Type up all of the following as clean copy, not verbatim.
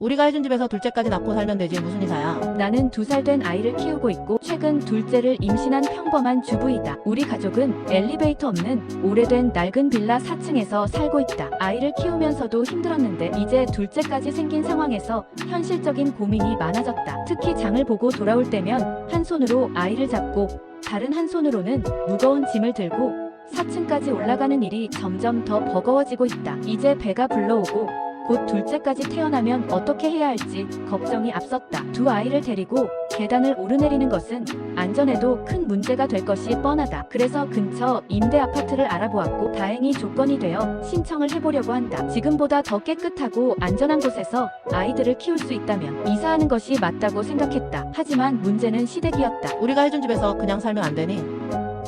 우리가 해준 집에서 둘째까지 낳고 살면 되지 무슨 이사야. 나는 2살 된 아이를 키우고 있고 최근 둘째를 임신한 평범한 주부이다. 우리 가족은 엘리베이터 없는 오래된 낡은 빌라 4층에서 살고 있다. 아이를 키우면서도 힘들었는데 이제 둘째까지 생긴 상황에서 현실적인 고민이 많아졌다. 특히 장을 보고 돌아올 때면 한 손으로 아이를 잡고 다른 한 손으로는 무거운 짐을 들고 4층까지 올라가는 일이 점점 더 버거워지고 있다. 이제 배가 불러오고 곧 둘째까지 태어나면 어떻게 해야 할지 걱정이 앞섰다. 2 아이를 데리고 계단을 오르내리는 것은 안전에도 큰 문제가 될 것이 뻔하다. 그래서 근처 임대 아파트를 알아보았고 다행히 조건이 되어 신청을 해보려고 한다. 지금보다 더 깨끗하고 안전한 곳에서 아이들을 키울 수 있다면 이사하는 것이 맞다고 생각했다. 하지만 문제는 시댁이었다. 우리가 해준 집에서 그냥 살면 안 되니?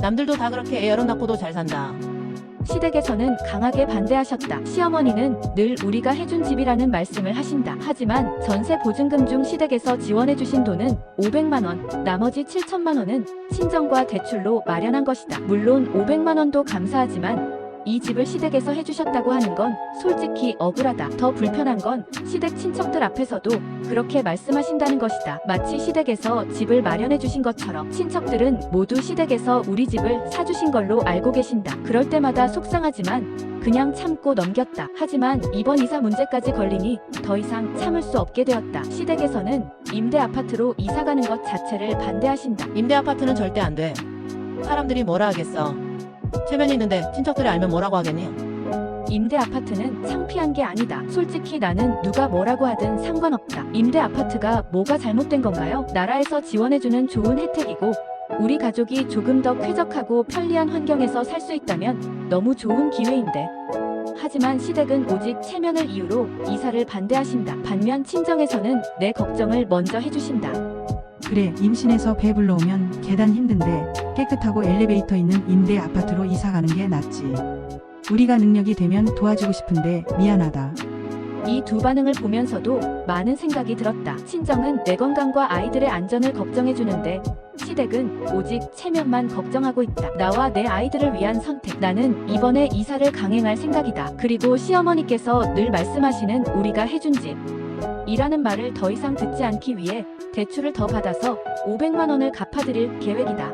남들도 다 그렇게 애 여럿 낳고도 잘 산다. 시댁에서는 강하게 반대하셨다. 시어머니는 늘 우리가 해준 집이라는 말씀을 하신다. 하지만 전세 보증금 중 시댁에서 지원해주신 돈은 500만 원, 나머지 7천만 원은 친정과 대출로 마련한 것이다. 물론 500만 원도 감사하지만 이 집을 시댁에서 해주셨다고 하는 건 솔직히 억울하다. 더 불편한 건 시댁 친척들 앞에서도 그렇게 말씀하신다는 것이다. 마치 시댁에서 집을 마련해 주신 것처럼 친척들은 모두 시댁에서 우리 집을 사주신 걸로 알고 계신다. 그럴 때마다 속상하지만 그냥 참고 넘겼다. 하지만 이번 이사 문제까지 걸리니 더 이상 참을 수 없게 되었다. 시댁에서는 임대 아파트로 이사가는 것 자체를 반대하신다. 임대 아파트는 절대 안 돼. 사람들이 뭐라 하겠어. 체면이 있는데 친척들이 알면 뭐라고 하겠니? 임대 아파트는 창피한 게 아니다. 솔직히 나는 누가 뭐라고 하든 상관없다. 임대 아파트가 뭐가 잘못된 건가요? 나라에서 지원해주는 좋은 혜택이고 우리 가족이 조금 더 쾌적하고 편리한 환경에서 살 수 있다면 너무 좋은 기회인데. 하지만 시댁은 오직 체면을 이유로 이사를 반대하신다. 반면 친정에서는 내 걱정을 먼저 해주신다. 그래, 임신해서 배 불러오면 계단 힘든데 깨끗하고 엘리베이터 있는 임대 아파트로 이사 가는 게 낫지. 우리가 능력이 되면 도와주고 싶은데 미안하다. 이 2 반응을 보면서도 많은 생각이 들었다. 친정은 내 건강과 아이들의 안전을 걱정해주는데 시댁은 오직 체면만 걱정하고 있다. 나와 내 아이들을 위한 선택. 나는 이번에 이사를 강행할 생각이다. 그리고 시어머니께서 늘 말씀하시는 우리가 해준 집 이라는 말을 더 이상 듣지 않기 위해 대출을 더 받아서 500만 원을 갚아드릴 계획이다.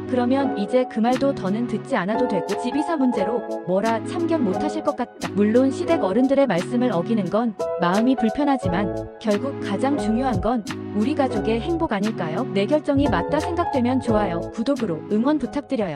그러면 이제 그 말도 더는 듣지 않아도 되고 집이사 문제로 뭐라 참견 못하실 것 같다. 물론 시댁 어른들의 말씀을 어기는 건 마음이 불편하지만 결국 가장 중요한 건 우리 가족의 행복 아닐까요? 내 결정이 맞다 생각되면 좋아요, 구독으로 응원 부탁드려요.